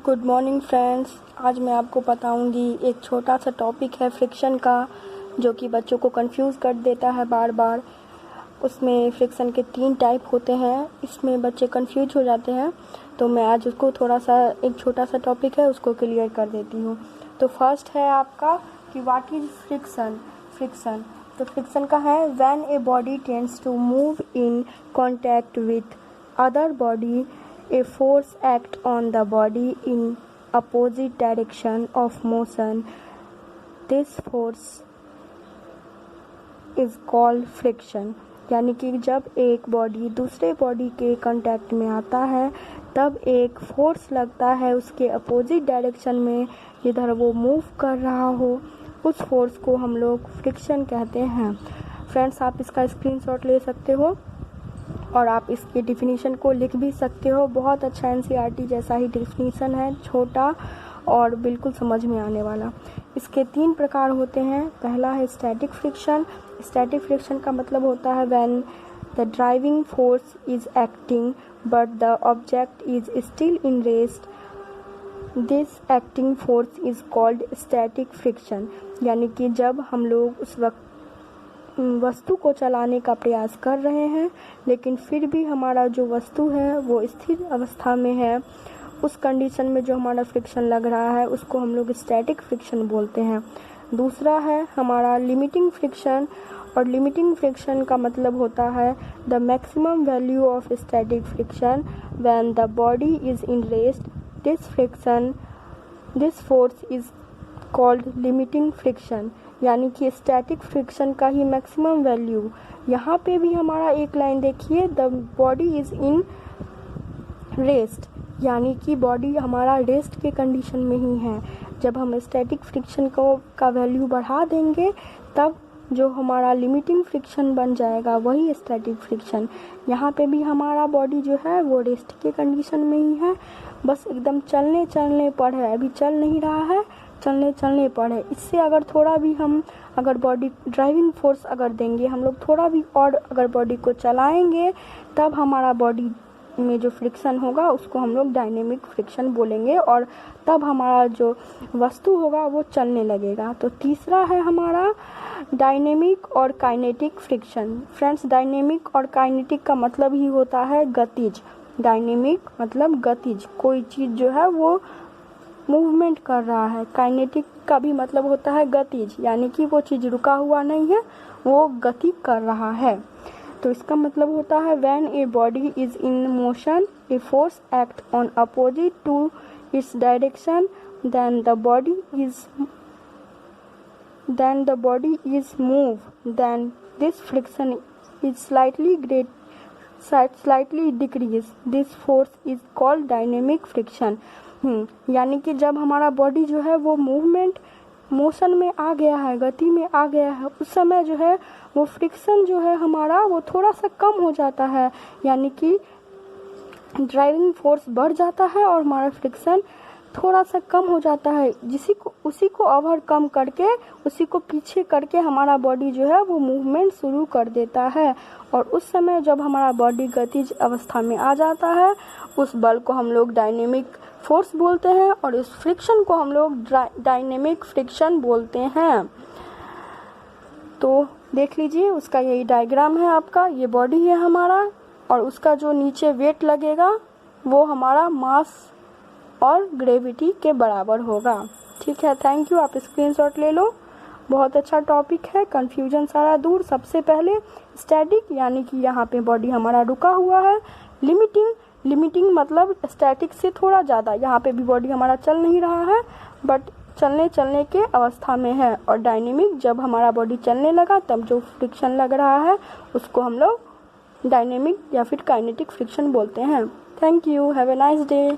Good morning friends. आज मैं आपको बताऊंगी एक छोटा सा टॉपिक है फ्रिक्शन का, जो कि बच्चों को कंफ्यूज कर देता है बार बार। उसमें फ्रिक्शन के 3 टाइप होते हैं, इसमें बच्चे कंफ्यूज हो जाते हैं। तो मैं आज उसको थोड़ा सा, एक छोटा सा टॉपिक है उसको क्लियर कर देती हूँ। तो फर्स्ट है आपका कि व्हाट इज फ्रिक्शन। तो फ्रिक्शन का है when a body tends to move in contact with other body, a force acts on the body in opposite direction of motion. This force is called friction. यानी कि जब एक body दूसरे body के contact में आता है तब एक फोर्स लगता है उसके अपोजिट डायरेक्शन में, जिधर वो मूव कर रहा हो। उस फोर्स को हम लोग फ्रिक्शन कहते हैं। फ्रेंड्स, आप इसका स्क्रीनशॉट ले सकते हो और आप इसके डिफिनीशन को लिख भी सकते हो। बहुत अच्छा एनसीईआरटी जैसा ही डिफिनीशन है, छोटा और बिल्कुल समझ में आने वाला। इसके 3 प्रकार होते हैं। पहला है स्टैटिक फ्रिक्शन। स्टैटिक फ्रिक्शन का मतलब होता है when the driving force is acting but the object is still in rest, this acting force is called static friction. यानी कि जब हम लोग उस वक्त वस्तु को चलाने का प्रयास कर रहे हैं लेकिन फिर भी हमारा जो वस्तु है वो स्थिर अवस्था में है, उस कंडीशन में जो हमारा फ्रिक्शन लग रहा है उसको हम लोग स्टैटिक फ्रिक्शन बोलते हैं। दूसरा है हमारा लिमिटिंग फ्रिक्शन, और लिमिटिंग फ्रिक्शन का मतलब होता है the maximum value of static friction when the body is in rest, this force is called limiting friction. यानी कि स्टैटिक फ्रिक्शन का ही मैक्सिमम वैल्यू, यहाँ पे भी हमारा एक लाइन देखिए, the body is in rest, यानी कि बॉडी हमारा रेस्ट के कंडीशन में ही है। जब हम स्टैटिक फ्रिक्शन का वैल्यू बढ़ा देंगे तब जो हमारा लिमिटिंग फ्रिक्शन बन जाएगा वही स्टैटिक फ्रिक्शन। यहाँ पे भी हमारा बॉडी जो है वो रेस्ट के कंडीशन में ही है, बस एकदम चलने पर है, अभी चल नहीं रहा है, चलने पर है। इससे अगर थोड़ा भी हम अगर बॉडी ड्राइविंग फोर्स अगर देंगे, हम लोग थोड़ा भी और अगर बॉडी को चलाएंगे तब हमारा बॉडी में जो फ्रिक्शन होगा उसको हम लोग डायनेमिक फ्रिक्शन बोलेंगे, और तब हमारा जो वस्तु होगा वो चलने लगेगा। तो तीसरा है हमारा डायनेमिक और काइनेटिक फ्रिक्शन। फ्रेंड्स, डायनेमिक और काइनेटिक का मतलब ही होता है गतिज। डायनेमिक मतलब गतिज, कोई चीज़ जो है वो मूवमेंट कर रहा है। काइनेटिक का भी मतलब होता है गतिज, यानी कि वो चीज़ रुका हुआ नहीं है, वो गति कर रहा है। तो इसका मतलब होता है when a body is in motion, a force act on opposite to its direction, then the body is move, then this friction is slightly decrease, this force is called dynamic friction। यानी कि जब हमारा body जो है वो motion में आ गया है, गति में आ गया है, उस समय जो है वो फ्रिक्शन जो है हमारा वो थोड़ा सा कम हो जाता है। यानी कि ड्राइविंग फोर्स बढ़ जाता है और हमारा फ्रिक्शन थोड़ा सा कम हो जाता है। उसी को ओवरकम करके, उसी को पीछे करके हमारा बॉडी जो है वो मूवमेंट शुरू कर देता है, और उस समय जब हमारा बॉडी गतिज अवस्था में आ जाता है उस बल को हम लोग डायनेमिक फोर्स बोलते हैं, और इस फ्रिक्शन को हम लोग डायनेमिक फ्रिक्शन बोलते हैं। तो देख लीजिए, उसका यही डायग्राम है आपका, ये बॉडी है हमारा, और उसका जो नीचे वेट लगेगा वो हमारा मास और ग्रेविटी के बराबर होगा। ठीक है, थैंक यू। आप स्क्रीनशॉट ले लो, बहुत अच्छा टॉपिक है, कंफ्यूजन सारा दूर। सबसे पहले स्टैटिक, यानी कि यहाँ पे बॉडी हमारा रुका हुआ है। लिमिटिंग मतलब स्टैटिक से थोड़ा ज़्यादा, यहाँ पे भी बॉडी हमारा चल नहीं रहा है बट चलने के अवस्था में है। और डायनेमिक, जब हमारा बॉडी चलने लगा तब जो फ्रिक्शन लग रहा है उसको हम लोग डायनेमिक या फिर काइनेटिक फ्रिक्शन बोलते हैं। Thank you, have a nice day.